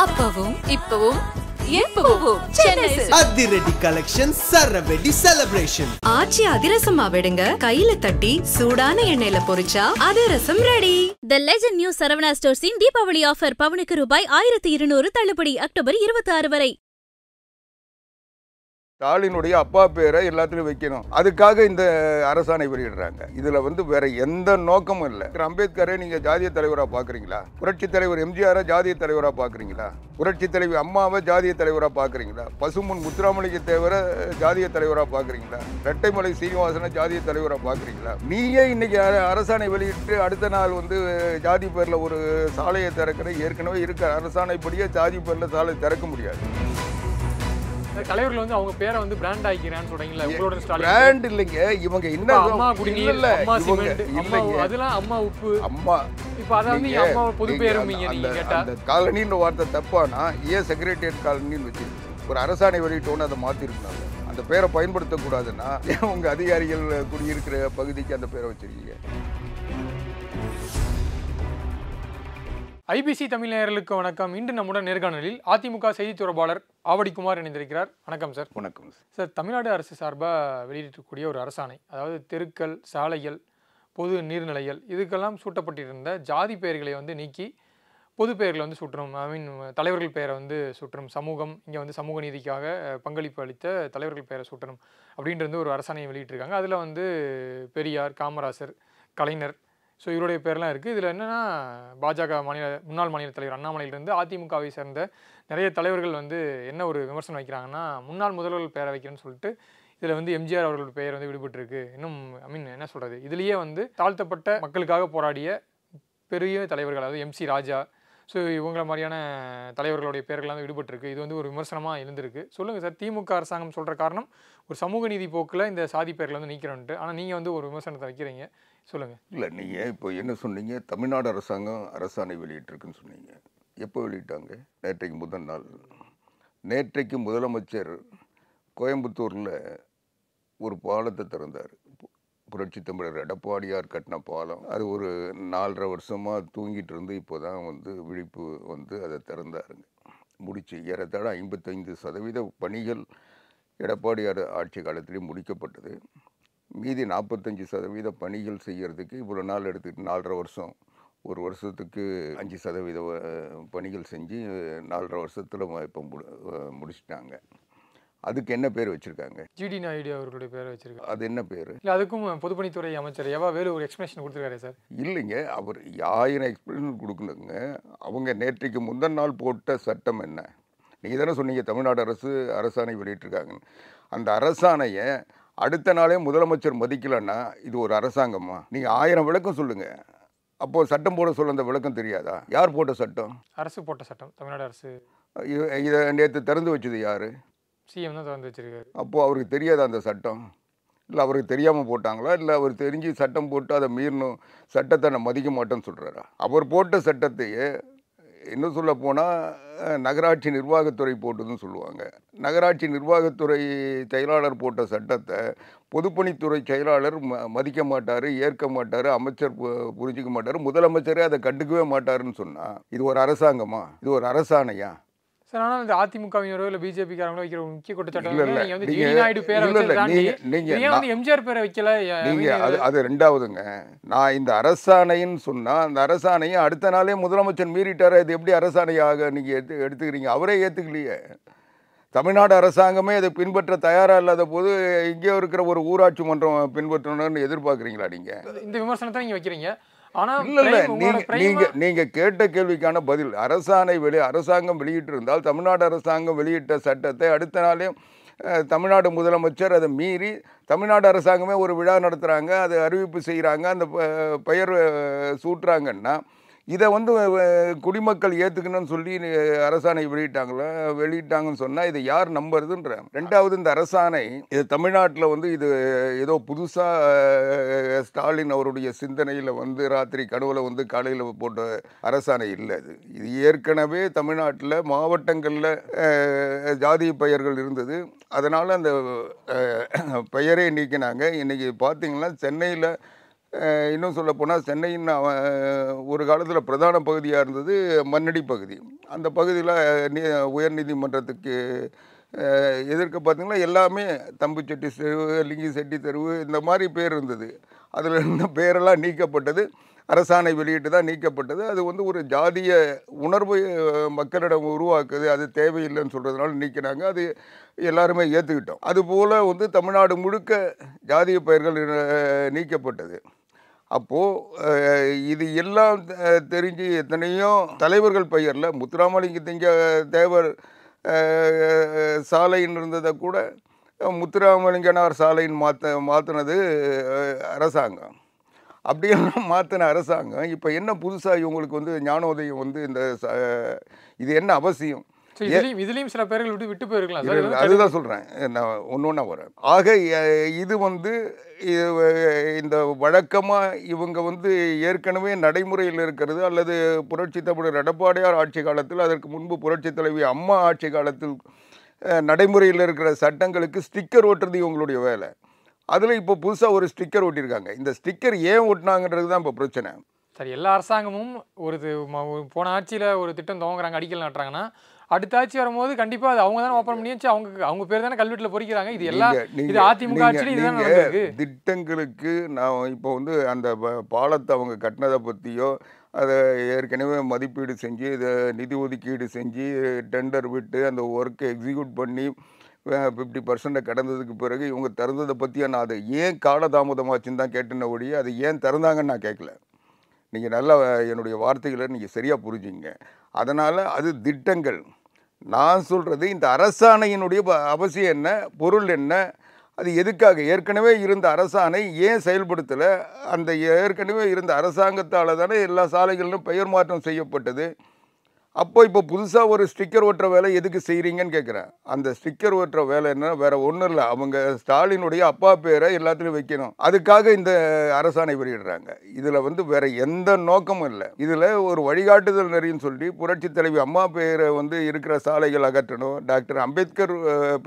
அப்பவும் இப்பவும் எப்பவும் சென்னை அதிரடி கலெக்ஷன் சரவெடி செலிப்ரேஷன். ஆச்சி அதிரசமா விடுங்க, கையில தட்டி சூடான எண்ணெயில பொரிச்சா அதிரசம் ready. The Legend New Saravana Stores in Deepavali offer பவுனுக்கு ரூபாய் 1200 தள்ளுபடி அக்டோபர் 26 வரை. ஸ்டாலினுடைய அப்பா பேரை எல்லாத்துலையும் வைக்கணும், அதுக்காக இந்த அரசாணை வெளியிடுறாங்க. இதுல வேற எந்த நோக்கமும் இல்லை. அம்பேத்கரை நீங்க ஜாதிய தலைவராக பாக்குறீங்களா? புரட்சி தலைவர் எம்ஜிஆரை ஜாதிய தலைவராக பாக்குறீங்களா? புரட்சி தலைவர் அம்மாவை ஜாதிய தலைவராக பாக்குறீங்களா? பசுமுன் முத்துராமலிங்க தேவரை ஜாதிய தலைவராக பாக்குறீங்களா? இரட்டைமலை சீனிவாசனை ஜாதிய தலைவராக பாக்குறீங்களா? நீயே இன்னைக்கு அரசாணை வெளியிட்டு அடுத்த நாள் ஜாதி பேர்ல ஒரு சாலையை திறக்கிற, ஏற்கனவே இருக்க அரசாணைப்படியே ஜாதி பேர்ல சாலை திறக்க முடியாது. தலைவர்கள் அவங்க பேரை பிராண்ட் ஆக்கிக்கிறான்னு சொல்றீங்களா? உங்களோட ஸ்டாலின் பிராண்ட் இல்லைங்க, இவங்க என்ன அம்மா குடிநீர், அம்மா சிமெண்ட், அம்மா அதெல்லாம் அம்மா உப்பு, அம்மா இப்ப அதாவது அம்மா பொது பேருமீங்க. நீங்க கேட்டா அந்த காலனின்ற வார்த்தை தப்பானா ஏன் செக்ரட்டரியேட் காலனின்னு வச்சு ஒரு அரசாணை வெளியிட்டோன்னு அதை மாத்திருக்கணும். அந்த பேரை பயன்படுத்தக்கூடாதுன்னா ஏன் உங்க அதிகாரிகள் குடியிருக்கிற பகுதிக்கு அந்த பேரை வச்சிருக்கீங்க? ஐபிசி தமிழ் நேயர்களுக்கு வணக்கம். இன்று நம்முடன் நேர்காணலில் அதிமுக செய்தி தொடர்பாளர் ஆவடிக்குமார் இணைந்திருக்கிறார். வணக்கம் சார். வணக்கம் சார். தமிழ்நாடு அரசு சார்பாக வெளியிட்டிருக்கக்கூடிய ஒரு அரசாணை, அதாவது தெருக்கள், சாலைகள், பொது நீர்நிலைகள் இதுக்கெல்லாம் சூட்டப்பட்டிருந்த ஜாதி பெயர்களை நீக்கி பொது பெயர்களை சூட்டணும். தலைவர்கள் பெயரை சூட்டணும். சமூகம் இங்கே சமூக நீதிக்காக பங்களிப்பு அளித்த தலைவர்கள் பெயரை சூட்டணும் அப்படின்றது ஒரு அரசாணையை வெளியிட்டிருக்காங்க. அதில் பெரியார், காமராசர், கலைஞர், ஸோ இவருடைய பேர்லாம் இருக்குது. இதில் என்னென்னா பாஜக முன்னாள் மாநில தலைவர் அண்ணாமலையிலிருந்து அதிமுகவை சேர்ந்த நிறைய தலைவர்கள் என்ன ஒரு விமர்சனம் வைக்கிறாங்கன்னா, முன்னாள் முதல்வர்கள் பெயரை வைக்கிறேன்னு சொல்லிட்டு இதில் எம்ஜிஆர் அவர்களோட பெயர் விடுபட்டிருக்கு. இன்னும் என்ன சொல்கிறது, இதுலேயே தாழ்த்தப்பட்ட மக்களுக்காக போராடிய பெரிய தலைவர்கள், அதாவது எம்சி ராஜா, ஸோ இவங்கள மாதிரியான தலைவர்களுடைய பேர்கள்லாம் விடுபட்டிருக்கு. இது ஒரு விமர்சனமாக இருந்திருக்கு. சொல்லுங்கள் சார், திமுக அரசாங்கம் சொல்கிற காரணம் ஒரு சமூக நீதி போக்கில் இந்த சாதி பேர்களை நீக்கிறோன்ட்டு, ஆனால் நீங்கள் ஒரு விமர்சனத்தை வைக்கிறீங்க, சொல்லுங்கள். இல்லை, நீங்கள் இப்போ என்ன சொன்னீங்க, தமிழ்நாடு அரசாங்கம் அரசாணை வெளியிட்டிருக்குன்னு சொன்னீங்க. எப்போ வெளியிட்டாங்க? நேற்றைக்கு முதல் நாள். நேற்றைக்கு முதலமைச்சர் கோயம்புத்தூரில் ஒரு பாலத்தை திறந்தார். புரட்சி தமிழர் எடப்பாடியார் கட்டின பாலம். அது ஒரு 4.5 வருஷமாக தூங்கிட்டு இருந்து இப்போ தான் விழிப்பு அதை திறந்தாருங்க. முடிச்சு ஏறத்தாழ 55% பணிகள் எடப்பாடியார் ஆட்சி காலத்திலே முடிக்கப்பட்டது. மீதி 45% பணிகள் செய்கிறதுக்கு இவ்வளோ நாள் எடுத்துக்கிட்டு 4.5 வருஷம், ஒரு வருஷத்துக்கு 5% பணிகள் செஞ்சு 4.5 வருஷத்தில் இப்போ முடிச்சிட்டாங்க. அதுக்கு என்ன பேர் வச்சுருக்காங்க? ஜிடி நாயுடு அவர்களுடைய பேரை வச்சுருக்காங்க. அது என்ன பேர்? இல்லை, அதுக்கும் பொதுப்பணித்துறை அமைச்சர் எவா வேலு ஒரு எக்ஸ்பிளேஷன் கொடுத்துருக்காரு சார். இல்லைங்க, அவர் 1000 எக்ஸ்பிளேஷன் கொடுக்கணுங்க. அவங்க நேற்றைக்கு முந்தின நாள் போட்ட சட்டம் என்ன? நீங்கள் தானே சொன்னீங்க தமிழ்நாடு அரசு அரசாணை வெளியிட்டிருக்காங்க. அந்த அரசாணையை அடுத்த நாளே முதலமைச்சர் மதிக்கலைன்னா இது ஒரு அரசாங்கமா? நீங்கள் 1000 விளக்கம் சொல்லுங்கள். அப்போது சட்டம் போட சொல்ல அந்த விளக்கம் தெரியாதா? யார் போட்ட சட்டம்? அரசு போட்ட சட்டம், தமிழ்நாடு அரசு. இதை நேற்று திறந்து வச்சது யார்? சிஎம் தான் திறந்து வச்சிருக்காரு. அப்போது அவருக்கு தெரியாத அந்த சட்டம்? இல்லை அவருக்கு தெரியாமல் போட்டாங்களா? இல்லை அவர் தெரிஞ்சு சட்டம் போட்டு அதை மீறணும், சட்டத்தை நான் மதிக்க மாட்டேன்னு சொல்கிறாரா? அவர் போட்ட சட்டத்தையே இன்னும் சொல்ல போனால் நகராட்சி நிர்வாகத்துறை போட்டதுன்னு சொல்லுவாங்க. நகராட்சி நிர்வாகத்துறை செயலாளர் போட்ட சட்டத்தை பொதுப்பணித்துறை செயலாளர் மதிக்க மாட்டார், ஏற்க மாட்டார், அமைச்சர் புரிஞ்சிக்க மாட்டார், முதலமைச்சரே அதை கண்டுக்கவே மாட்டாருன்னு சொன்னால் இது ஒரு அரசாங்கமா? இது ஒரு அரசாணையா? சார், ஆனால் இந்த அதிமுகவினரோ இல்லை பிஜேபிக்காரங்களோ வைக்கிற முக்கிய குற்றச்சாட்டு எம்ஜிஆர் பேரை வைக்கல. நீங்கள் அது ரெண்டாவதுங்க. நான் இந்த அரசாணைன்னு சொன்னால் அந்த அரசாணையை அடுத்த நாளே முதலமைச்சர் மீறிட்டார. இது எப்படி அரசாணையாக நீங்கள் எடுத்துக்கிறீங்க? அவரே ஏற்றுக்கலையே. தமிழ்நாடு அரசாங்கமே அதை பின்பற்ற தயாராக இல்லாத போது இங்கே இருக்கிற ஒரு ஊராட்சி மன்றம் பின்பற்றணும்னு எதிர்பார்க்குறீங்களா நீங்கள்? இந்த விமர்சனத்தை நீங்கள் வைக்கிறீங்க. நீங்க கேட்ட கேள்விக்கான பதில், அரசாங்கம் வெளியிட்டிருந்தால் தமிழ்நாடு அரசாங்கம் வெளியிட்ட சட்டத்தை அடுத்த நாளே தமிழ்நாடு முதலமைச்சர் அதை மீறி தமிழ்நாடு அரசாங்கமே ஒரு விழா நடத்துகிறாங்க, அதை அறிவிப்பு செய்கிறாங்க, அந்த பெயர் சூட்டுறாங்கன்னா இதை குடிமக்கள் ஏற்றுக்கணும்னு சொல்லி அரசாணை வெளியிட்டாங்கன்னு சொன்னால் இதை யார் நம்புறதுன்ற. ரெண்டாவது, இந்த அரசாணை இது தமிழ்நாட்டில் இது ஏதோ புதுசாக ஸ்டாலின் அவருடைய சிந்தனையில் ராத்திரி கனவுல காலையில் போட்ட அரசாணை இல்லை. இது ஏற்கனவே தமிழ்நாட்டில் மாவட்டங்களில் ஜாதி பெயர்கள் இருந்தது. அதனால் அந்த பெயரே நீக்கினாங்க. இன்றைக்கி பார்த்திங்கன்னா சென்னையில் இன்னும் சொல்லப்போனால் சென்னையின் ஒரு காலத்தில் பிரதான பகுதியாக இருந்தது மண்ணடி பகுதி. அந்த பகுதியில் உயர்நீதிமன்றத்துக்கு எதிர்க்க பார்த்திங்கன்னா எல்லாமே தம்புச்செட்டி தெருவு, லிங்கி செட்டி தெருவு இந்த மாதிரி பேர் இருந்தது. அதில் இருந்த பேரெல்லாம் நீக்கப்பட்டது. அரசாணை வெளியிட்டு தான் நீக்கப்பட்டது. அது வந்து ஒரு ஜாதிய உணர்வை மக்களிடம் உருவாக்குது, அது தேவையில்லைன்னு சொல்கிறதுனால நீக்கினாங்க. அது எல்லாருமே ஏற்றுக்கிட்டோம். அதுபோல் வந்து தமிழ்நாடு முழுக்க ஜாதிய பெயர்கள் நீக்கப்பட்டது. அப்போது இது எல்லாம் தெரிஞ்சு எத்தனையோ தலைவர்கள் பெயரில் முத்துராமலிங்க தேவர் சாலைன்னு இருந்ததை கூட முத்துராமலிங்கனார் சாலைன்னு மாற்றினது அரசாங்கம். அப்படியெல்லாம் மாற்றின அரசாங்கம் இப்போ என்ன புதுசாக இவங்களுக்கு வந்து ஞானோதயம் வந்து இது என்ன அவசியம்? இதுலேயும் சில பேர்கள் விட்டு போயிருக்கலாம். அதுதான் சொல்கிறேன், நான் ஒன்று வரேன். ஆக இது வந்து இந்த வழக்கமாக இவங்க வந்து ஏற்கனவே நடைமுறையில் இருக்கிறது, அல்லது புரட்சி தமிழர் எடப்பாடியார் ஆட்சி காலத்தில், அதற்கு முன்பு புரட்சி தலைவி அம்மா ஆட்சி காலத்தில் நடைமுறையில் இருக்கிற சட்டங்களுக்கு ஸ்டிக்கர் ஓட்டுறது இவங்களுடைய வேலை. அதில் இப்போ புதுசாக ஒரு ஸ்டிக்கர் ஒட்டியிருக்காங்க. இந்த ஸ்டிக்கர் ஏன் ஒட்டினாங்கன்றது தான் இப்போ பிரச்சனை. சரி, எல்லா அரசாங்கமும் போன ஆட்சியில் ஒரு திட்டம் துவங்குறாங்க, அடிக்கல் நாட்டுறாங்கன்னா அடுத்த ஆட்சி வரும்போது கண்டிப்பாக அது அவங்க தானே ஓப்பன் பண்ணியாச்சு, அவங்க பேர் தானே கல்வெட்டில் பொறிக்கிறாங்க. இது எல்லாம் இது அதிமுக ஆட்சியில் இதுதான் நடந்திருக்கு. திட்டங்களுக்கு நான் இப்போ வந்து அந்த பாலத்தை அவங்க கட்டினதை பற்றியோ, அதை ஏற்கனவே மதிப்பீடு செஞ்சு இதை நிதி ஒதுக்கீடு செஞ்சு டெண்டர் விட்டு அந்த ஒர்க்கை எக்ஸிக்யூட் பண்ணி 50% கடந்ததுக்கு பிறகு இவங்க திறந்ததை பற்றியா நான் அதை ஏன் காலதாமதமாச்சுன்னு தான் கேட்டேன்ன ஒழிய அது ஏன் திறந்தாங்கன்னு நான் கேட்கல. நீங்கள் நல்லா என்னுடைய வார்த்தைகளை நீங்கள் சரியாக புரிஞ்சுங்க. அதனால் அது திட்டங்கள். நான் சொல்கிறது இந்த அரசாணையினுடைய அவசியம் என்ன, பொருள் என்ன, அது எதுக்காக? ஏற்கனவே இருந்த அரசாணை ஏன் செயல்படுத்தலை? அந்த ஏற்கனவே இருந்த அரசாங்கத்தால் தானே எல்லா சாலைகளிலும் பெயர் மாற்றம் செய்யப்பட்டது. அப்போ இப்போ புதுசாக ஒரு ஸ்டிக்கர் ஓட்டுற வேலை எதுக்கு செய்கிறீங்கன்னு கேட்குறேன். அந்த ஸ்டிக்கர் ஓட்டுற வேலை என்ன, வேறு ஒன்றும் இல்லை, அவங்க ஸ்டாலினுடைய அப்பா பேரை எல்லாத்துலையும் வைக்கணும், அதுக்காக இந்த அரசாணை வெளியிடுறாங்க. இதில் வந்து வேறு எந்த நோக்கமும் இல்லை. இதில் ஒரு வழிகாட்டுதல் நெறின்னு சொல்லி புரட்சி தலைவி அம்மா பேரை வந்து இருக்கிற சாலைகள் அகற்றணும், டாக்டர் அம்பேத்கர்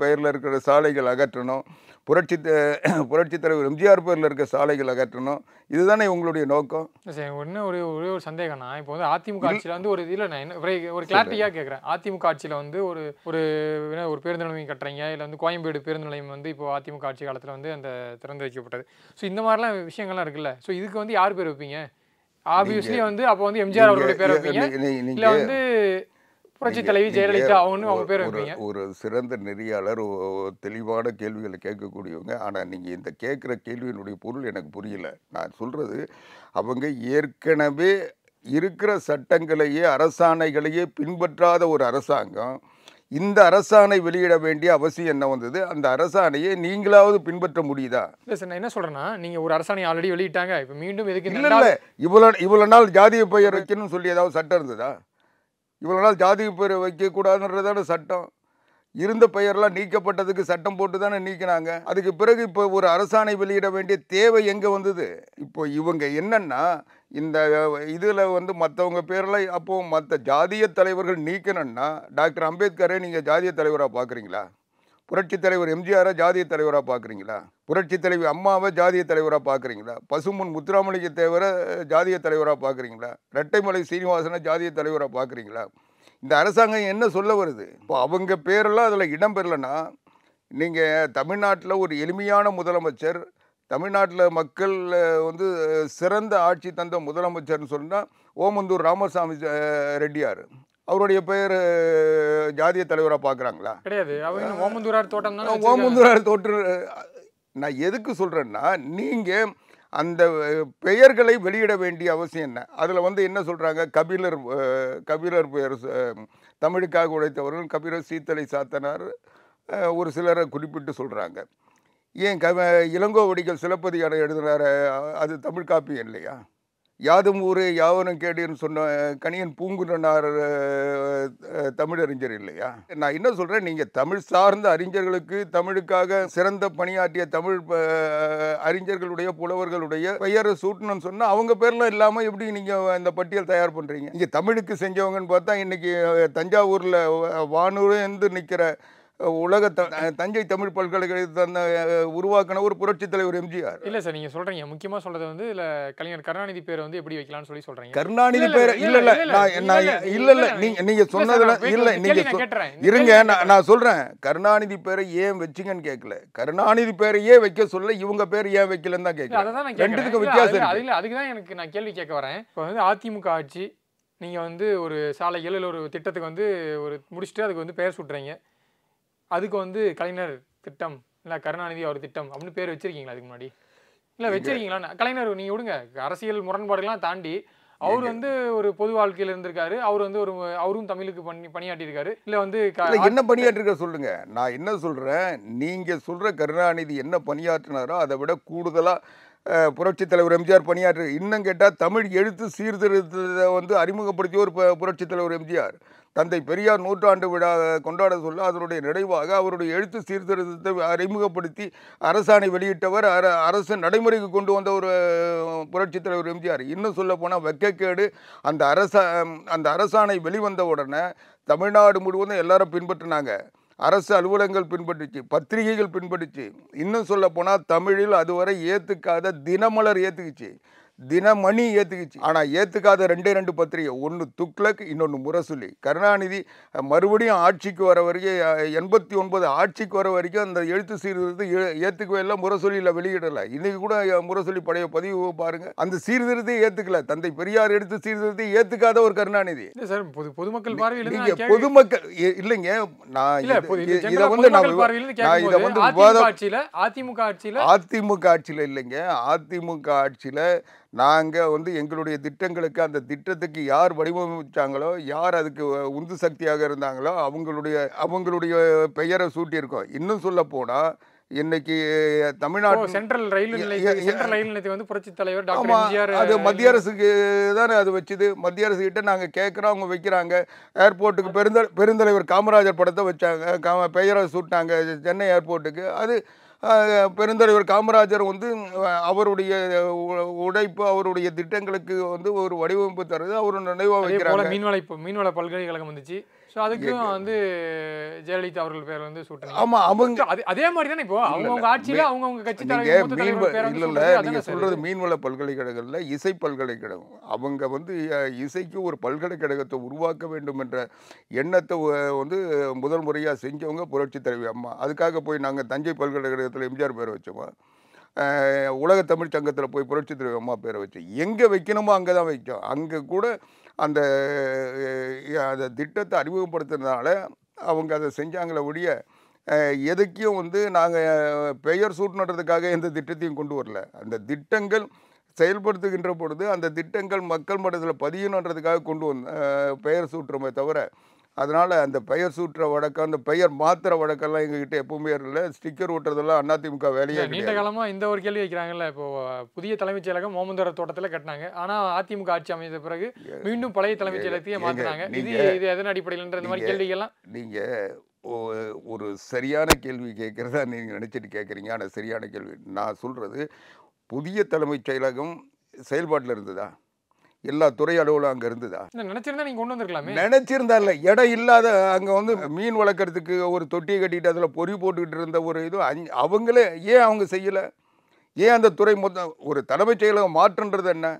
பெயரில் இருக்கிற சாலைகள் அகற்றணும், புரட்சி தலைவர் எம்ஜிஆர் பேரில் இருக்க சாலைகள் அகற்றணும். இதுதானே உங்களுடைய நோக்கம். சரி, ஒரே ஒரு சந்தேகம்னா, இப்போ வந்து அதிமுக ஆட்சியில் வந்து ஒரு இதில் நான் ஒரு கிளாரிட்டியாக கேட்குறேன். அதிமுக ஆட்சியில் வந்து ஒரு பேருந்து நிலையம் கட்டுறீங்க, இல்லை வந்து கோயம்பேடு பேருந்து நிலையம் வந்து இப்போ அதிமுக ஆட்சி காலத்தில் வந்து அந்த திறந்து வைக்கப்பட்டது. ஸோ இந்த மாதிரிலாம் விஷயங்கள்லாம் இருக்குல்ல. ஸோ இதுக்கு வந்து யார் பேர் வைப்பீங்க? ஆப்வியஸ்லி வந்து அப்போ வந்து எம்ஜிஆர் அவர்களுடைய பேர் வைப்பீங்க, இல்லை வந்து புரட்சி தலைவி ஜெயலலிதா அவங்க பேர் வைப்பீங்க. ஒரு சிறந்த நெறியாளர், தெளிவான கேள்விகளை கேட்கக்கூடியவங்க. ஆனால் நீங்கள் இந்த கேட்குற கேள்வியினுடைய பொருள் எனக்கு புரியல. நான் சொல்கிறது, அவங்க ஏற்கனவே இருக்கிற சட்டங்களையே அரசாணைகளையே பின்பற்றாத ஒரு அரசாங்கம் இந்த அரசாணை வெளியிட வேண்டிய அவசியம் என்ன வந்தது? அந்த அரசாணையை நீங்களாவது பின்பற்ற முடியுதா? இல்லை சார், நான் என்ன சொல்கிறேன்னா, நீங்கள் ஒரு அரசாணை ஆல்ரெடி வெளியிட்டாங்க, இப்போ மீண்டும் எதுக்கு? இல்லை, இவ்வளோ நாள் ஜாதிய பெயர் வைக்கணும்னு சொல்லி ஏதாவது சட்டம் இருந்ததா? இவ்வளோ நாள் ஜாதி பெயர் வைக்கக்கூடாதுன்றதான சட்டம். இருந்த பெயரெல்லாம் நீக்கப்பட்டதுக்கு சட்டம் போட்டு தானே நீக்கினாங்க. அதுக்கு பிறகு இப்போ ஒரு அரசாணை வெளியிட வேண்டிய தேவை எங்கே வந்தது? இப்போ இவங்க என்னன்னா, இந்த இதில் வந்து மற்றவங்க பேரெல்லாம் அப்போது மற்ற ஜாதிய தலைவர்கள் நீக்கணும்னா டாக்டர் அம்பேத்கரை நீங்கள் ஜாதிய தலைவராக பார்க்குறீங்களா? புரட்சி தலைவர் எம்ஜிஆரை ஜாதிய தலைவராக பார்க்குறீங்களா? புரட்சி தலைவி அம்மாவை ஜாதிய தலைவராக பார்க்குறீங்களா? பசுமுன் முத்துராமலிங்க தேவரை ஜாதிய தலைவராக பார்க்குறீங்களா? ரெட்டைமலை சீனிவாசனை ஜாதிய தலைவராக பார்க்குறீங்களா? இந்த அரசாங்கம் என்ன சொல்ல வருது? இப்போ அவங்க பேரெல்லாம் அதில் இடம்பெறலைன்னா, நீங்கள் தமிழ்நாட்டில் ஒரு எளிமையான முதலமைச்சர், தமிழ்நாட்டில் மக்கள் வந்து சிறந்த ஆட்சி தந்த முதலமைச்சர்னு சொன்னால் ஓமந்தூர் ராமசாமி ரெட்டியார், அவருடைய பெயர் ஜாதிய தலைவராக பார்க்குறாங்களா? கிடையாது. ஓமந்தூரார் தோட்டம் தான். ஓமந்தூரார் தோற்று. நான் எதுக்கு சொல்கிறேன்னா, நீங்கள் அந்த பெயர்களை வெளியிட வேண்டிய அவசியம் என்ன? அதில் வந்து என்ன சொல்கிறாங்க? கபிலர் பெயர், தமிழுக்காக உழைத்தவர்கள் கபிலர், சீத்தலை சாத்தனார், ஒரு சிலரை குறிப்பிட்டு சொல்கிறாங்க. ஏன் இளங்கோவடிகள் சிலப்பதிகாரம் எழுதுனார, அது தமிழ் காப்பியம் இல்லையா? யாதும் ஊரே யாவரும் கேடுன்னு சொன்ன கணியன் பூங்குன்றனார் தமிழறிஞர் இல்லையா? நான் என்ன சொல்கிறேன், நீங்கள் தமிழ் சார்ந்த அறிஞர்களுக்கு, தமிழுக்காக சிறந்த பணியாற்றிய தமிழ் அறிஞர்களுடைய புலவர்களுடைய பெயரை சூட்டணும்னு சொன்னால் அவங்க பேர்லாம் இல்லாமல் எப்படி நீங்கள் இந்த பட்டியல் தயார் பண்ணுறீங்க? இங்கே தமிழுக்கு செஞ்சவங்கன்னு பார்த்தா இன்றைக்கி தஞ்சாவூரில் வானூர்ந்து நிற்கிற உலக தஞ்சை தமிழ் பல்கலைக்கழகத்தை உருவாக்கின ஒரு புரட்சி தலைவர் எம்ஜிஆர். இல்ல சார், நீங்க சொல்றீங்க முக்கியமா சொல்றது வந்து இல்ல கலைஞர் கருணாநிதி பேரை வந்து எப்படி வைக்கலாம்னு சொல்றீங்க. கருணாநிதி பேரை இல்ல நீங்க சொன்னதுல இல்ல நீங்க இருங்க, நான் சொல்றேன் கருணாநிதி பேரை ஏன் வச்சீங்கன்னு கேட்கல, கருணாநிதி பேரையே வைக்க சொல்ல இவங்க பேர் ஏன் வைக்கலன்னு தான் கேட்கல. ரெண்டுத்துக்கும் வித்தியாசம். அதுக்குதான் எனக்கு நான் கேள்வி கேட்க வரேன். இப்போ வந்து அதிமுக ஆட்சி, நீங்க வந்து ஒரு சாலைகள் இல்லை ஒரு திட்டத்துக்கு வந்து ஒரு முடிச்சுட்டு அதுக்கு வந்து பெயர் சுட்டுறீங்க. அதுக்கு வந்து கலைஞர் திட்டம் இல்லை கருணாநிதி அவர் திட்டம் அப்படின்னு பேர் வச்சிருக்கீங்களா? அதுக்கு முன்னாடி இல்லை வச்சிருக்கீங்களா? கலைஞர் நீங்கள் விடுங்க, அரசியல் முரண்பாடுகள்லாம் தாண்டி அவர் வந்து ஒரு பொது வாழ்க்கையில் இருந்திருக்காரு. அவர் வந்து அவரும் தமிழுக்கு பணியாற்றிருக்காரு. இல்லை வந்து என்ன பணியாற்றிருக்க சொல்லுங்க. நான் என்ன சொல்றேன், நீங்க சொல்ற கருணாநிதி என்ன பணியாற்றினாரோ அதை விட கூடுதலா புரட்சி தலைவர் எம்ஜிஆர் பணியாற்று. இன்னும் கேட்டால் தமிழ் எழுத்து சீர்திருத்தத்தை வந்து அறிமுகப்படுத்திய ஒரு புரட்சி தலைவர் எம்ஜிஆர். தந்தை பெரியார் நூற்றாண்டு விழா கொண்டாட சொல்ல அதனுடைய நிறைவாக அவருடைய எழுத்து சீர்திருத்தத்தை அறிமுகப்படுத்தி அரசாணை வெளியிட்டவர், அரசு நடைமுறைக்கு கொண்டு வந்த ஒரு புரட்சி தலைவர் எம்ஜிஆர். இன்னும் சொல்ல போனால் வெக்கக்கேடு, அந்த அரசாணை வெளிவந்த உடனே தமிழ்நாடு முழுவதும் எல்லாரும் பின்பற்றினாங்க. அரசு அலுவலகங்கள் பின்பற்றுச்சு, பத்திரிகைகள் பின்பற்றுச்சு. இன்னும் சொல்ல போனால் தமிழில் அதுவரை ஏற்றுக்காத தினமலர் ஏற்றுக்குச்சு, தினமணி ஏற்றுக்குச்சு. ஆனால் ஏற்றுக்காத ரெண்டு பத்திரிகை, ஒன்று துக்ளக், இன்னொன்று முரசொலி. கருணாநிதி மறுபடியும் ஆட்சிக்கு வர வரைக்கும் 89 ஆட்சிக்கு வர வரைக்கும் அந்த எழுத்து சீர்திருத்தத்தை ஏற்றுக்கவே இல்லை, முரசொலியில் வெளியிடலை. இன்னைக்கு கூட முரசொலி பழைய பதிவு பாருங்க, அந்த சீர்திருத்தத்தை ஏற்றுக்கல. தந்தை பெரியார் எடுத்து சீர்திருத்தத்தை ஏற்றுக்காத ஒரு கருணாநிதி. பொதுமக்கள் பார்வையில் பொதுமக்கள் இல்லைங்க. நான் இதை வந்து அதிமுக ஆட்சியில் இல்லைங்க, அதிமுக ஆட்சியில் நாங்கள் வந்து எங்களுடைய திட்டங்களுக்கு, அந்த திட்டத்துக்கு யார் வடிவமைச்சாங்களோ, யார் அதுக்கு உந்து சக்தியாக இருந்தாங்களோ அவங்களுடைய பெயரை சூட்டியிருக்கோம். இன்னும் சொல்ல போனால் இன்னைக்கு தமிழ்நாடு சென்ட்ரல் ரயில் நிலையத்தை வந்து புரட்சி தலைவர் டாக்டர் எம்ஜிஆர் அது மத்திய அரசுக்கு தானே அது வச்சுது. மத்திய அரசு கிட்ட நாங்கள் கேட்குறோம், அவங்க வைக்கிறாங்க. ஏர்போர்ட்டுக்கு பெருந்தலைவர் காமராஜர் படத்தை வச்சாங்க, பெயரை சூட்டினாங்க சென்னை ஏர்போர்ட்டுக்கு. அது பெருந்தலைவர் காமராஜர் வந்து அவருடைய உழைப்பு, அவருடைய திட்டங்களுக்கு வந்து ஒரு வடிவமைப்பு தருது, அவர் நினைவாக வைக்கிறாங்க. மீன்வள பல்கலைக்கழகம் வந்துச்சு. ஸோ அதுக்கும் வந்து ஜெயலலிதா அவர்கள் பேர் வந்து சூட்டுறாங்க. ஆமாம், அவங்க அதே மாதிரி தானே இப்போ அவங்க ஆட்சியில் அவங்க கட்சி இல்லை நீங்கள் சொல்கிறது மீன்வள பல்கலைக்கழகத்தில் இசை பல்கலைக்கழகம். அவங்க வந்து இசைக்கு ஒரு பல்கலைக்கழகத்தை உருவாக்க வேண்டும் என்ற எண்ணத்தை வந்து முதல் முறையாக செஞ்சவங்க புரட்சி தலைவி அம்மா. அதுக்காக போய் நாங்கள் தஞ்சை பல்கலைக்கழகத்தில் எம்ஜிஆர் பேரை வச்சோமா, உலக தமிழ் சங்கத்தில் போய் புரட்சி தலைவி அம்மா பேரை வச்சோம். எங்கே வைக்கணுமோ அங்கே தான் வைச்சோம். அங்கே கூட அந்த திட்டத்தை அறிமுகப்படுத்துறதுனால அவங்க அதை செஞ்சாங்களே ஒழிய எதுக்கும் வந்து நாங்கள் பெயர் சூட்டணுன்றதுக்காக எந்த திட்டத்தையும் கொண்டு வரல. அந்த திட்டங்கள் செயல்படுத்துகின்ற பொழுது அந்த திட்டங்கள் மக்கள் மட்டத்தில் பதியணுன்றதுக்காக கொண்டு பெயர் சூட்டுறோமே தவிர, அதனால் அந்த பெயர் சூட்டுற வழக்கம், அந்த பெயர் மாத்திர வழக்கெல்லாம் எங்ககிட்ட எப்பவுமே இல்லை. ஸ்டிக்கர் ஓட்டுறதெல்லாம் அதிமுக வேலையே. நீண்ட காலமாக இந்த ஒரு கேள்வி வைக்கிறாங்கல்ல, இப்போ புதிய தலைமைச் செயலகம் மோமந்தர தோட்டத்தில் கட்டினாங்க. ஆனால் அதிமுக ஆட்சி அமைந்த பிறகு மீண்டும் பழைய தலைமைச் செயலகத்தையே மாற்றினாங்க. இது எதன் அடிப்படையில்ன்ற இந்த மாதிரி கேள்விகள்லாம் நீங்கள் ஒரு சரியான கேள்வி கேட்குறதா நீங்கள் நினச்சிட்டு கேட்குறீங்க. ஆனால் சரியான கேள்வி. நான் சொல்கிறது, புதிய தலைமைச் செயலகம் செயல்பாட்டில் இருந்ததா? எல்லா துறை அலுவலும் அங்கே இருந்ததா? நினைச்சிருந்தா நீங்கள் கொண்டு வந்திருக்கலாமே. நினைச்சிருந்தா இல்லை, இடம் இல்லாத அங்கே வந்து மீன் வளர்க்குறதுக்கு ஒரு தொட்டியை கட்டிட்டு அதில் பொறி போட்டுக்கிட்டு இருந்த ஒரு இது அவங்களே ஏன் அவங்க செய்யலை? ஏன் அந்த துறை மொத்தம் ஒரு தலைமைச் செயலகம் மாற்றுன்றது என்ன?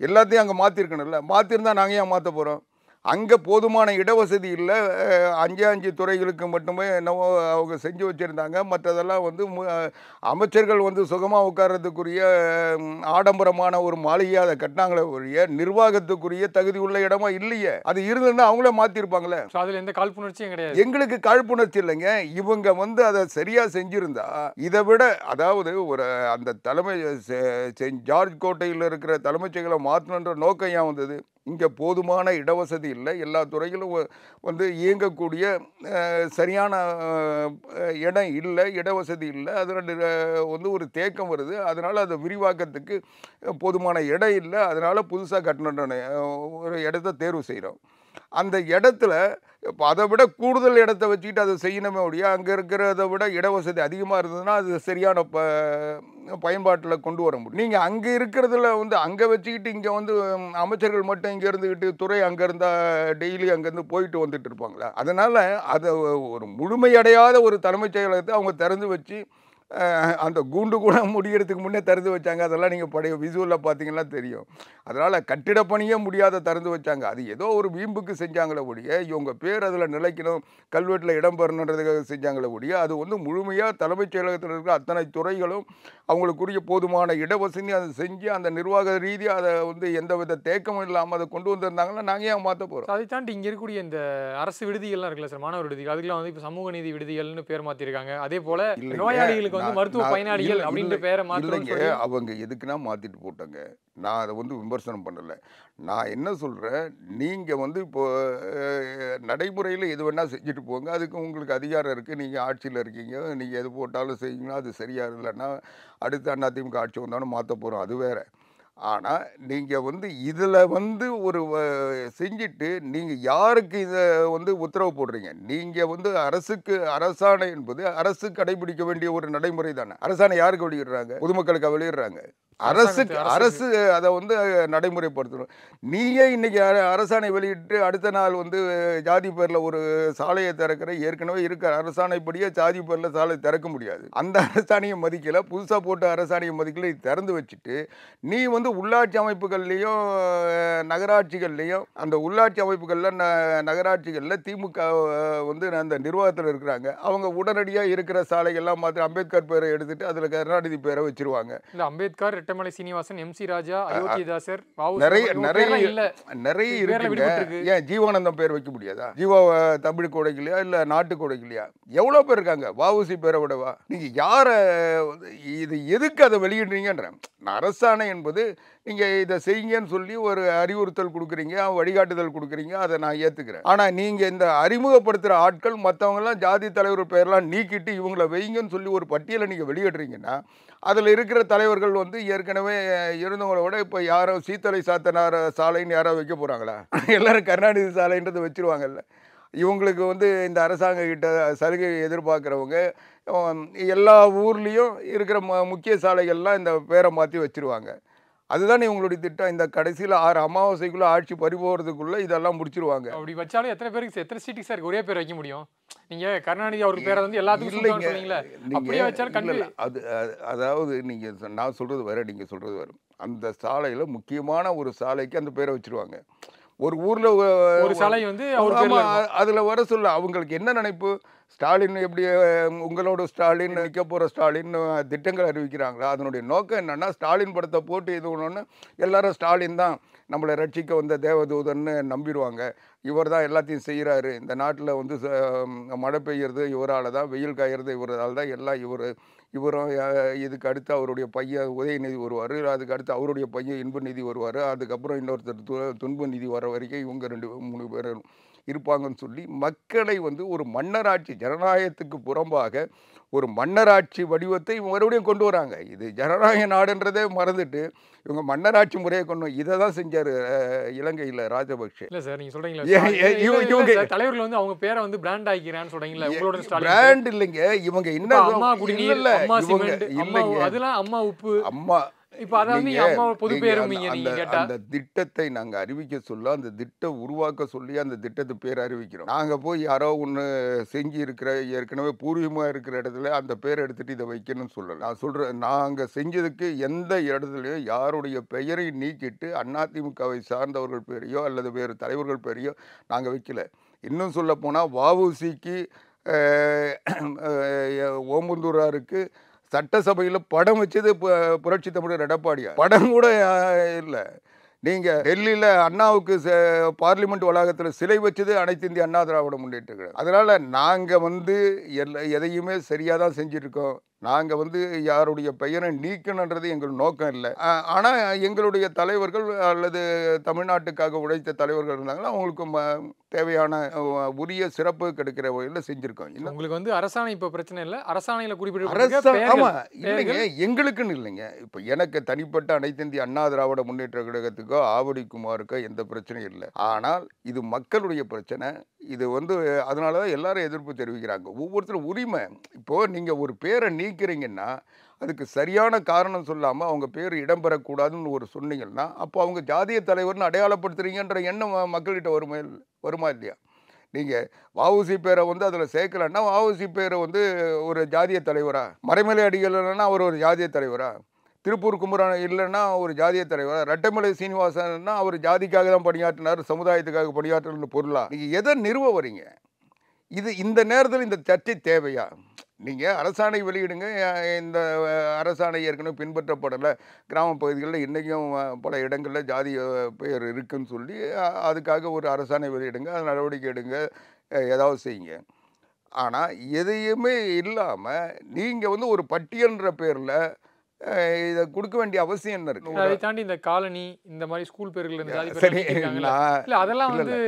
எல்லாத்தையும் அங்கே மாற்றிருக்கணும்ல. மாற்றிருந்தால் நாங்கள் ஏன் மாற்ற போகிறோம்? அங்கே போதுமான இடவசதி இல்லை. 5 துறைகளுக்கு மட்டுமே என்னவோ அவங்க செஞ்சு வச்சுருந்தாங்க. மற்றதெல்லாம் வந்து அமைச்சர்கள் வந்து சுகமாக உட்கார்றதுக்குரிய ஆடம்பரமான ஒரு மாளிகையை அதை கட்டினாங்களே ஒழிய நிர்வாகத்துக்குரிய தகுதி உள்ள இடமா இல்லையே. அது இருந்ததுன்னா அவங்களே மாற்றிருப்பாங்களே. அதில் எந்த காழ்ப்புணர்ச்சியும் கிடையாது. எங்களுக்கு காழ்ப்புணர்ச்சி இல்லைங்க. இவங்க வந்து அதை சரியாக செஞ்சுருந்தா இதை விட, அதாவது ஒரு அந்த தலைமை செயின்ட் ஜார்ஜ் கோட்டையில் இருக்கிற தலைமைச் செயலகத்தை மாற்றணுன்ற நோக்கம் ஏன் வந்தது? இங்கே போதுமான இடவசதி இல்லை. எல்லா துறைகளும் வந்து இயங்கக்கூடிய சரியான இடம் இல்லை, இடவசதி இல்லை. அதில் வந்து ஒரு தேக்கம் வருது. அதனால் அதை விரிவாக்கத்துக்கு போதுமான இடம் இல்லை. அதனால் புதுசாக கட்டணுன்ற ஒரு இடத்த தேர்வு செய்கிறோம். அந்த இடத்துல இப்போ அதை விட கூடுதல் இடத்த வச்சுக்கிட்டு அதை செய்யணுமே ஒழிய அங்கே இருக்கிறத விட இடவசதி அதிகமாக இருந்ததுன்னா அது சரியான பயன்பாட்டில் கொண்டு வர முடியும். நீங்கள் அங்கே இருக்கிறதுல வந்து அங்கே வச்சுக்கிட்டு இங்கே வந்து அமைச்சர்கள் மட்டும் இங்கே இருந்துக்கிட்டு துறை அங்கே இருந்தால் டெய்லி அங்கேருந்து போயிட்டு வந்துட்டு இருப்பாங்களா? அதனால் அதை ஒரு முழுமையடையாத ஒரு தலைமைச் செயலகத்தை அவங்க திறந்து வச்சு அந்த கூண்டு கூட முடிகிறதுக்கு முன்னே திறந்து வச்சாங்க. அதெல்லாம் நீங்கள் பழைய விசுவலில் பார்த்தீங்கன்னா தெரியும். அதனால் கட்டிடப் பணியே முடியாத திறந்து வச்சாங்க. அது ஏதோ ஒரு வீம்புக்கு செஞ்சாங்களே ஒழிய இவங்க பேர் அதில் நிலைக்கணும், கல்வெட்டில் இடம் பெறணுன்றதுக்காக செஞ்சாங்களே ஒழிய அது வந்து முழுமையாக தலைமைச் செயலகத்தில் இருக்கிற அத்தனை துறைகளும் அவங்களுக்குரிய போதுமான இடவசதி அதை செஞ்சு அந்த நிர்வாக ரீதியாக அதை வந்து எந்தவித தேக்கமும் இல்லாமல் அதை கொண்டு வந்திருந்தாங்கன்னா நாங்கள் ஏன் மாற்ற போகிறோம்? அதை தாண்டி இங்கே இருக்கக்கூடிய இந்த அரசு விடுதிகள்லாம் இருக்குல்ல சார், மாணவர் விடுதிகள், அதுக்கெல்லாம் வந்து இப்போ சமூக நீதி விடுதிகள்னு பேர் மாற்றிருக்காங்க. அதே போல் நோயாளிகளுக்கு வந்து மருத்துவ பயனாளிகள் அப்படின்ற பேரை மாற்றுறாங்க. அவங்க எதுக்குன்னா மாற்றிட்டு போட்டாங்க. நான் அதை வந்து விமர்சனம் பண்ணலை. நான் என்ன சொல்கிறேன், நீங்கள் வந்து இப்போ நடைமுறையில் எது வேணால் செஞ்சுட்டு போங்க, அதுக்கு உங்களுக்கு அதிகாரம் இருக்குது. நீங்கள் ஆட்சியில் இருக்கீங்க, நீங்கள் எது போட்டாலும் செய்யுங்கன்னா அது சரியாக இல்லைன்னா அடுத்த அதிமுக ஆட்சி வந்தாலும் மாற்ற போகிறோம், அது வேறு. ஆனால் நீங்கள் வந்து இதில் வந்து ஒரு செஞ்சுட்டு நீங்கள் யாருக்கு இதை வந்து உத்தரவு போடுறீங்க? நீங்கள் வந்து அரசாணை என்பது அரசு கடைபிடிக்க வேண்டிய ஒரு நடைமுறை தானே. அரசாணை யாருக்கு வெளியிடுறாங்க? பொதுமக்களுக்கு வெளியிடுறாங்க. அரசு அதை வந்து நடைமுறைப்படுத்தணும். நீயே இன்னைக்கு அரசாணை வெளியிட்டு அடுத்த நாள் வந்து ஜாதி பேரில் ஒரு சாலையை திறக்கிற, ஏற்கனவே இருக்கிற அரசாணைப்படியே ஜாதி பேரில் சாலை திறக்க முடியாது. அந்த அரசாணையை மதிக்கலை, புதுசாக போட்டு அரசாணையை மதிக்கலை, திறந்து வச்சுட்டு நீ வந்து உள்ளாட்சி அமைப்புகள்லேயும் நகராட்சிகள்லேயும் அந்த உள்ளாட்சி அமைப்புகளில் நகராட்சிகளில் திமுக வந்து அந்த நிர்வாகத்தில் இருக்கிறாங்க. அவங்க உடனடியாக இருக்கிற சாலைகள்லாம் மாற்றி அம்பேத்கர் பேரை எடுத்துட்டு அதில் கருணாநிதி பேரை வச்சிருவாங்க. இந்த அம்பேத்கர், ரெட்டமலை சீனிவாசன், எம்.சி. ராஜா, அயோத்திதாசர், நிறைய இருக்கு. ஏன் ஜீவானந்தம் பேர் வைக்க முடியாதா? ஜீவா தமிழ் கொடைக்கலையா இல்லை நாட்டு கொடைக்கலையா? எவ்வளோ பேர் இருக்காங்க வாவுசி பேரை விடவா? நீங்கள் யாரை இது எதுக்கு அதை வெளியிடுறீங்கன்ற அரசாணை என்பது நீங்கள் இதை செய்யுங்கன்னு சொல்லி ஒரு அறிவுறுத்தல் கொடுக்குறீங்க, வழிகாட்டுதல் கொடுக்குறீங்க, அதை நான் ஏற்றுக்கிறேன். ஆனால் நீங்கள் இந்த அறிமுகப்படுத்துகிற ஆட்கள் மற்றவங்களாம் ஜாதி தலைவர் பேரெலாம் நீக்கிட்டு இவங்களை வைங்கன்னு சொல்லி ஒரு பட்டியலை நீங்கள் வெளியிடுறீங்கன்னா அதில் இருக்கிற தலைவர்கள் வந்து ஏற்கனவே இருந்தவங்கள விட இப்போ யாரோ சீத்தலை சாத்தனார் சாலைன்னு யாரோ வைக்க போகிறாங்களா? எல்லோரும் கருணாநிதி சாலைன்றதை வச்சுருவாங்கல்ல. இவங்களுக்கு வந்து இந்த அரசாங்க கிட்ட சலுகை எதிர்பார்க்குறவங்க எல்லா ஊர்லேயும் இருக்கிற முக்கிய சாலைகள்லாம் இந்த பேரை மாற்றி வச்சுருவாங்க. அதுதான் இவங்களுடைய திட்டம். இந்த கடைசியில் 6 அமாவாசைக்குள்ளே ஆட்சி பறிபோகிறதுக்குள்ளே இதெல்லாம் முடிச்சிருவாங்க. அப்படி வச்சாலும் எத்தனை பேருக்கு எத்தனை சீட்டுக்கு சார் ஒரே பேர் வைக்க முடியும்? நீங்கள் கருணாநிதி அவருக்கு பேரை வந்து எல்லாத்துக்கும் சொல்லுவீங்களே, அப்படியே வச்சாலும் அது அதாவது நீங்கள் நான் சொல்கிறது வேறு, நீங்கள் சொல்கிறது வேறு. அந்த சாலையில் முக்கியமான ஒரு சாலைக்கு அந்த பேரை வச்சுருவாங்க. ஒரு ஊரில் ஒரு சாலை வந்து அதில் வர சொல்ல அவங்களுக்கு என்ன நினைப்பு? ஸ்டாலின் எப்படி உங்களோட ஸ்டாலின் நிற்க போகிற ஸ்டாலின் திட்டங்கள் அறிவிக்கிறாங்களா? அதனுடைய நோக்கம் என்னென்னா ஸ்டாலின் படத்தை போட்டு இது ஒன்று எல்லாரும் ஸ்டாலின் தான் நம்மளை ரட்சிக்க வந்த தேவதூதன்னு நம்பிடுவாங்க. இவர் தான் எல்லாத்தையும் செய்கிறாரு, இந்த நாட்டில் வந்து மழை பெய்யறது இவரால் தான், வெயில் காய்கிறது இவரால் தான், எல்லாம் இவரும் இதுக்கு அடுத்து அவருடைய பையன் உதயநிதி வருவார், அதுக்கு அடுத்து அவருடைய பையன் இன்ப நிதி வருவார், அதுக்கப்புறம் இன்னொருத்தர் துன்ப நிதி வர வரைக்கும் இவங்க 2-3 பேர் இருப்பாங்கன்னு சொல்லி மக்களை வந்து ஒரு மன்னராட்சி, ஜனநாயகத்துக்கு புறம்பாக ஒரு மன்னராட்சி வடிவத்தை மறுபடியும் கொண்டு வராங்க. இது ஜனநாயக நாடுன்றதே மறந்துட்டு இவங்க மன்னராட்சி முறையை கொண்டு இதை தான் செஞ்சார் இலங்கையில் ராஜபக்ஷே. இல்லை சார், நீங்கள் சொல்கிறீங்களா தலைவர்கள் வந்து அவங்க பேரை வந்து பிராண்ட் ஆகிக்கிறான்னு சொல்கிறீங்களா? உங்களோட பிராண்ட் இல்லைங்க, இவங்க என்ன அம்மா குடிநீர், அம்மா சிமெண்ட், இல்லைங்க அதெல்லாம் அம்மா உப்பு, அம்மா இப்போ அதாவது அம்மா பொது பேரும் அந்த திட்டத்தை நாங்கள் அறிவிக்க சொல்ல, அந்த திட்டம் உருவாக்க சொல்லி அந்த திட்டத்து பேர் அறிவிக்கிறோம். நாங்கள் போய் யாரோ ஒன்று செஞ்சு இருக்கிற ஏற்கனவே பூர்வீகமாக இருக்கிற இடத்துல அந்த பேர் எடுத்துகிட்டு இதை வைக்கணும்னு சொல்லலை. நான் சொல்கிறேன், நாங்கள் செஞ்சதுக்கு எந்த இடத்துலையோ யாருடைய பெயரை நீக்கிட்டு அதிமுகவை சார்ந்தவர்கள் பேரையோ அல்லது வேறு தலைவர்கள் பேரையோ நாங்கள் வைக்கல. இன்னும் சொல்ல போனால் வஉசிக்கு ஓமந்தூராருக்கு சட்டசபையில் படம் வச்சது புரட்சி தமிழர் எடப்பாடியார். படம் கூட இல்லை. நீங்கள் டெல்லியில் அண்ணாவுக்கு பார்லிமெண்ட் வளாகத்தில் சிலை வச்சது அனைத்து இந்திய அண்ணா திராவிட முன்னேற்ற கழகம். அதனால் நாங்கள் வந்து எதையுமே சரியாக தான் செஞ்சுருக்கோம். நாங்கள் வந்து யாருடைய பெயரை நீக்கணுன்றது எங்கள் நோக்கம் இல்லை. ஆனால் எங்களுடைய தலைவர்கள் அல்லது தமிழ்நாட்டுக்காக உழைத்த தலைவர்கள் இருந்தாங்கன்னா அவங்களுக்கு தேவையான உரிய சிறப்பு கிடைக்கிற வகையில் செஞ்சுருக்கோம். இன்னும் உங்களுக்கு வந்து அரசாணை இப்போ பிரச்சனை இல்லை, அரசாணையில் ஆமாம் இல்லைங்க, எங்களுக்குன்னு இல்லைங்க. இப்போ எனக்கு தனிப்பட்ட அனைத்து இந்திய அண்ணா திராவிட முன்னேற்ற கழகத்துக்கோ ஆவடி குமாருக்கோ எந்த பிரச்சனையும் இல்லை. ஆனால் இது மக்களுடைய பிரச்சனை. இது வந்து அதனால தான் எல்லாரும் எதிர்ப்பு தெரிவிக்கிறாங்க. ஒவ்வொருத்தரும் உரிமை. இப்போது நீங்கள் ஒரு பேரை நீக்கிறீங்கன்னா அதுக்கு சரியான காரணம் சொல்லாமல் அவங்க பேர் இடம்பெறக்கூடாதுன்னு ஒரு சொன்னீங்கன்னா அப்போ அவங்க ஜாதிய தலைவர்னு அடையாளப்படுத்துறீங்கன்ற எண்ணம் மக்கள்கிட்ட வருமா இல்லையா? நீங்கள் வஉசி பேரை வந்து அதில் சேர்க்கலன்னா வஉசி பேரை வந்து ஒரு ஜாதிய தலைவரா, மறைமலை அடிகள்னா அவர் ஒரு ஜாதிய தலைவரா, திருப்பூர் குமரன் இல்லைன்னா ஒரு ஜாதிய தலைவரா, ரெட்டைமலை சீனிவாசன்னா அவர் ஜாதிக்காக தான் பணியாற்றினார், சமுதாயத்துக்காக பணியாற்றணும்னு பொருளா? நீங்கள் எதை நிறுவ வரீங்க? இந்த நேரத்தில் இந்த சர்ச்சை தேவையா? நீங்கள் அரசாணை வெளியிடுங்க. இந்த அரசாணை ஏற்கனவே பின்பற்றப்படலை, கிராம பகுதிகளில் இன்றைக்கும் பல இடங்களில் ஜாதி பெயர் இருக்குன்னு சொல்லி அதுக்காக ஒரு அரசாணை வெளியிடுங்க, அது நடவடிக்கை எடுங்க, ஏதாவது செய்யுங்க. ஆனால் எதையுமே இல்லாமல் நீங்கள் வந்து ஒரு பட்டியல்ன்ற பேரில் இதை கொடுக்க வேண்டிய அவசியம் என்ன இருக்கு? அதை தாண்டி இந்த காலனி இந்த மாதிரி ஸ்கூல் பேர்கள் சரி, அதெல்லாம் வந்து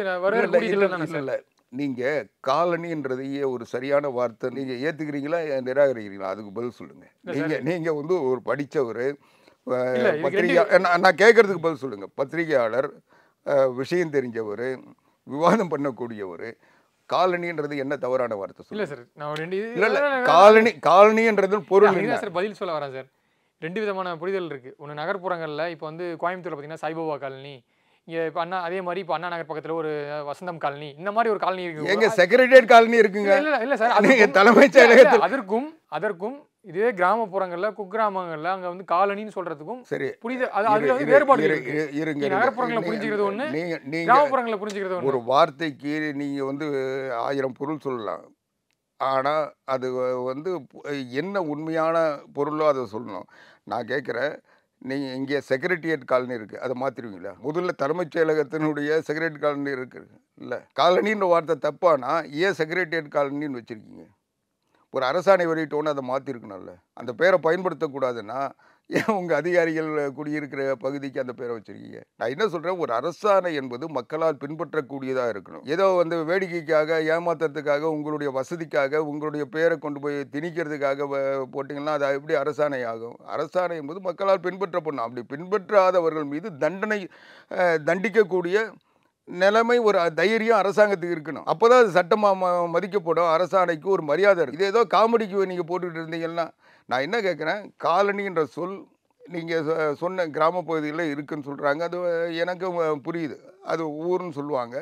இல்லை. நீங்கள் காலனின்றதையே ஒரு சரியான வார்த்தை நீங்கள் ஏற்றுக்கிறீங்களா நிராகரிக்கிறீங்களா? அதுக்கு பதில் சொல்லுங்கள். நீங்கள் வந்து ஒரு படித்தவர், பத்திரிகை, நான் கேட்குறதுக்கு பதில் சொல்லுங்கள். பத்திரிகையாளர், விஷயம் தெரிஞ்சவர், விவாதம் பண்ணக்கூடியவர், காலனின்றது என்ன தவறான வார்த்தை சொல்லுங்க? இல்லை சார், நான் இல்லை காலனின்றது பொருள் சார் பதில் சொல்ல வரேன் சார். 2 விதமான புரிதல் இருக்குது. ஒன்று நகர்ப்புறங்களில் இப்போ வந்து கோயம்புத்தூரில் பார்த்தீங்கன்னா சாய்பாபா காலனி, இங்கே இப்போ அதே மாதிரி இப்போ அண்ணா நகர் பக்கத்தில் ஒரு வசந்தம் காலனி, இந்த மாதிரி ஒரு காலனி இருக்குது. எங்க செக்ரட்டரியேட் காலனி இருக்குங்க? இல்லை சார், தலைமைச் செயலகத்தில் அதற்கும் இதுவே கிராமப்புறங்களில் குக்கிராமங்களில் அங்கே வந்து காலனின்னு சொல்றதுக்கும் சரி புரியுது. அது வந்து வேறுபாடு இருங்க. நகர்ப்புறங்களை புரிஞ்சுக்கிறது ஒன்று, கிராமப்புறங்களை புரிஞ்சுக்கிறது ஒன்று. ஒரு வார்த்தைக்கு நீங்கள் வந்து 1000 பொருள் சொல்லலாம். ஆனால் அது வந்து என்ன உண்மையான பொருளோ அதை சொல்லணும். நான் கேட்குறேன், நீங்கள் இங்கே செக்ரட்டரியேட் காலனி இருக்குது, அதை மாற்றிடுவீங்களா? முதல்ல தலைமைச் செயலகத்தினுடைய செக்ரட்டரி காலனி இருக்குது இல்லை, காலனின்ற வார்த்தை தப்பானா ஏன் செக்ரட்டரியேட் காலனின்னு வச்சுருக்கீங்க? ஒரு அரசாணை வெளியிட்டோன்னு அதை மாற்றிருக்கணும்ல. அந்த பேரை பயன்படுத்தக்கூடாதுன்னா ஏன் உங்கள் அதிகாரிகள் குடியிருக்கிற பகுதிக்கு அந்த பேரை வச்சுருக்கீங்க? நான் என்ன சொல்கிறேன், ஒரு அரசாணை என்பது மக்களால் பின்பற்றக்கூடியதாக இருக்கணும். ஏதோ வந்து வேடிக்கைக்காக, ஏமாத்துறதுக்காக, உங்களுடைய வசதிக்காக, உங்களுடைய பேரை கொண்டு போய் திணிக்கிறதுக்காக போட்டிங்கன்னா அது எப்படி அரசாணை ஆகும்? அரசாணை என்பது மக்களால் பின்பற்றப்படணும். அப்படி பின்பற்றாதவர்கள் மீது தண்டிக்கக்கூடிய நிலைமை, ஒரு தைரியம் அரசாங்கத்துக்கு இருக்கணும். அப்போ தான் அது சட்டமாக மதிக்கப்படும். அரசாணைக்கு ஒரு மரியாதை இருக்குது. இது ஏதோ காமெடிக்கு நீங்கள் போட்டுக்கிட்டு இருந்தீங்கன்னா நான் என்ன கேட்குறேன், காலனின்ற சொல் நீங்கள் சொன்ன கிராம பகுதிகளில் இருக்குதுன்னு சொல்கிறாங்க, அது எனக்கு புரியுது, அது ஊர்னு சொல்லுவாங்க.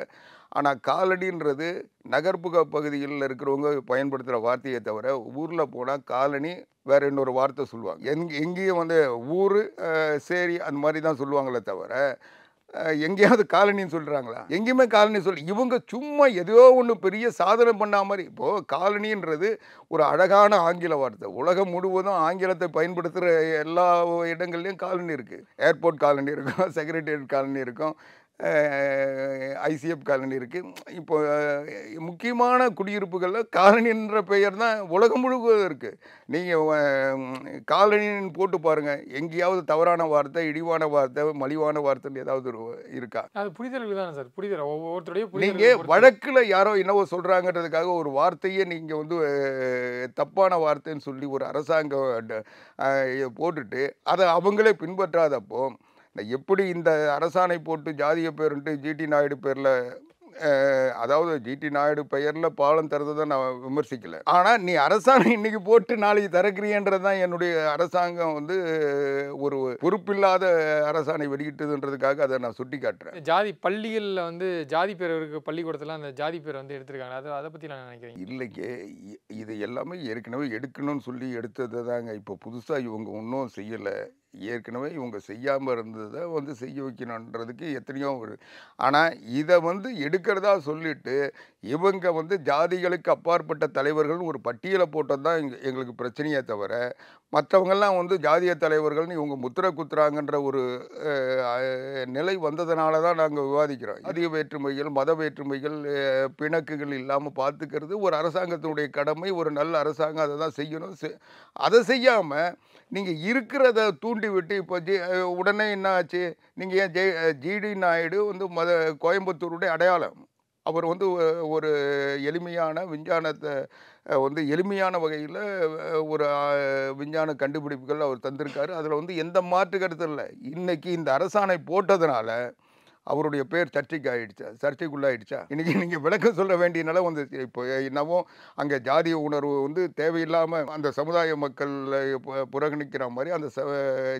ஆனால் காலனின்றது நகர்ப்புற பகுதிகளில் இருக்கிறவங்க பயன்படுத்துகிற வார்த்தையை தவிர ஊரில் போனால் காலனி வேறு இன்னொரு வார்த்தை சொல்லுவாங்க. எங்கேயும் வந்து ஊர், சேரி அந்த மாதிரி தான் சொல்லுவாங்களே தவிர எங்கேயாவது காலனின்னு சொல்கிறாங்களா? எங்கேயுமே காலனி இவங்க சும்மா ஏதோ ஒன்று பெரிய சாதனை பண்ண மாதிரி. இப்போது காலனின்றது ஒரு அழகான ஆங்கில வார்த்தை. உலகம் முழுவதும் ஆங்கிலத்தை பயன்படுத்துகிற எல்லா இடங்கள்லையும் காலனி இருக்குது. ஏர்போர்ட் காலனி இருக்கும், செக்ரட்டரியேட் காலனி இருக்கும், ஐசிஎஃப் காலனி இருக்குது. இப்போ முக்கியமான குடியிருப்புகளில் காலனின்ற பெயர் தான் உலகம் முழுவதும் இருக்குது. நீங்கள் காலனின்னு போட்டு பாருங்கள், எங்கேயாவது தவறான வார்த்தை, இழிவான வார்த்தை, மலிவான வார்த்தைன்னு ஏதாவது இருக்கா? அது புரிதலுக்கு தானே சார், புரிதல் ஒவ்வொருத்தருடைய. நீங்கள் வழக்கில் யாரோ என்னவோ சொல்கிறாங்கன்றதுக்காக ஒரு வார்த்தையே நீங்கள் வந்து தப்பான வார்த்தைன்னு சொல்லி ஒரு அரசாங்கம் போட்டுட்டு அதை அவங்களே பின்பற்றாதப்போ எப்படி இந்த அரசாணை போட்டு ஜாதிய பேருன்ட்டு ஜிடி நாயுடு பேரில், அதாவது ஜிடி நாயுடு பெயரில் பாலம் தரதை நான் விமர்சிக்கலை. ஆனால் நீ அரசாணை இன்னைக்கு போட்டு நாளைக்கு திறக்கிறீன்றது தான் என்னுடைய அரசாங்கம் வந்து ஒரு பொறுப்பில்லாத அரசாணை வெளியிட்டதுன்றதுக்காக அதை நான் சுட்டி காட்டுறேன். ஜாதி பள்ளிகளில் வந்து ஜாதி பேர் இருக்கு, பள்ளிக்கூடத்தில் அந்த ஜாதி பேர் வந்து எடுத்திருக்காங்க, அதை பற்றி நான் நினைக்கிறேன். இல்லைங்க, இது எல்லாமே ஏற்கனவே எடுக்கணும்னு சொல்லி எடுத்தது தாங்க. இப்போ புதுசாக இவங்க ஒன்றும் செய்யலை. ஏற்கனவே இவங்க செய்யாமல் இருந்ததை வந்து செய்ய வைக்கணுன்றதுக்கு எத்தனையோ ஆனால் இதை வந்து எடுக்கிறதா சொல்லிட்டு இவங்க வந்து ஜாதிகளுக்கு அப்பாற்பட்ட தலைவர்கள் ஒரு பட்டியலை போட்டது தான் எங்களுக்கு பிரச்சனையே தவிர மற்றவங்கெல்லாம் வந்து ஜாதிய தலைவர்கள்னு இவங்க முத்திரை குத்துறாங்கன்ற ஒரு நிலை வந்ததுனால தான் நாங்கள் விவாதிக்கிறோம். அதிக வேற்றுமைகள், மத வேற்றுமைகள், பிணக்குகள் இல்லாமல் பார்த்துக்கிறது ஒரு அரசாங்கத்தினுடைய கடமை. ஒரு நல்ல அரசாங்கம் அதை தான் செய்யணும். அதை செய்யாமல் நீங்கள் இருக்கிறத தூண்டி விட்டு இப்போ உடனே என்ன ஆச்சு, நீங்கள் ஏன் ஜிடி நாயுடு வந்து கோயம்புத்தூருடைய அடையாளம், அவர் வந்து ஒரு எளிமையான விஞ்ஞானத்தை வந்து எளிமையான வகையில் ஒரு விஞ்ஞான கண்டுபிடிப்புகள் அவர் தந்திருக்காரு. அதில் வந்து எந்த மாற்று கருத்து இல்லை. இன்றைக்கி இந்த அரசாணை போட்டதுனால அவருடைய பேர் சர்ச்சைக்குள்ளாயிடுச்சா? இன்றைக்கி நீங்கள் விளக்கம் சொல்ல வேண்டிய நிலை வந்து இப்போ என்னவோ அங்கே ஜாதிய உணர்வு வந்து தேவையில்லாமல் அந்த சமுதாய மக்கள் புறக்கணிக்கிற மாதிரி அந்த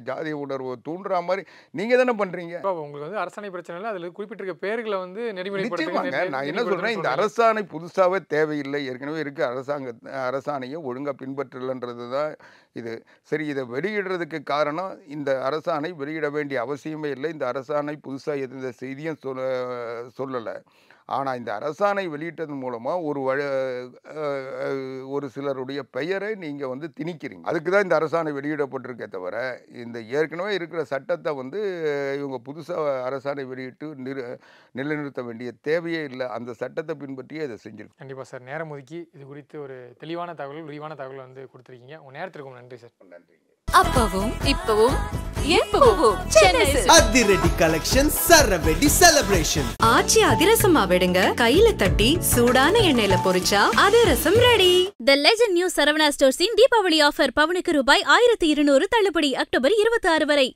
ஜாதிய உணர்வை தூண்டுற மாதிரி நீங்கள் தானே பண்ணுறீங்க. உங்களுக்கு வந்து அரசாணை பிரச்சனை இல்லை, அதில் குறிப்பிட்டிருக்க பேர்களை வந்து நிச்சயமாங்க. நான் என்ன சொல்கிறேன், இந்த அரசாணை புதுசாகவே தேவையில்லை. ஏற்கனவே இருக்க அரசாணையை ஒழுங்காக பின்பற்றலைன்றது தான் இது. சரி, இதை வெளியிடுறதுக்கு காரணம் இந்த அரசாணை வெளியிட வேண்டிய அவசியமே இல்லை. இந்த அரசாணை புதுசாக எந்த செய்தியும் சொல்லலை. ஆனால் இந்த அரசாணை வெளியிட்டதன் மூலமாக ஒரு சிலருடைய பெயரை நீங்கள் வந்து திணிக்கிறீங்க. அதுக்கு தான் இந்த அரசாணை வெளியிடப்பட்டிருக்கே தவிர இந்த ஏற்கனவே இருக்கிற சட்டத்தை வந்து இவங்க புதுசாக அரசாணை வெளியிட்டு நிலைநிறுத்த வேண்டிய தேவையே இல்லை. அந்த சட்டத்தை பின்பற்றியே இதை செஞ்சிருக்கு. கண்டிப்பாக சார். நேரம் ஒதுக்கி இது குறித்து ஒரு தெளிவான தகவல், விரிவான தகவல் வந்து கொடுத்துருக்கீங்க. உங்கள் நேரத்திற்கு நன்றி சார். நன்றி. அப்பவும் இப்பவும் எப்பவும் அதிரடி கலெக்ஷன் சரவெடி செலிப்ரேஷன். ஆச்சி அதிரசமா விடுங்க, கையில தட்டி சூடான எண்ணெயில பொரிச்சா அதிரசம் ready. The legend new Saravana ஸ்டோர்ஸின் தீபாவளி ஆஃபர் பவுனுக்கு ரூபாய் 1200 தள்ளுபடி அக்டோபர் 26 வரை.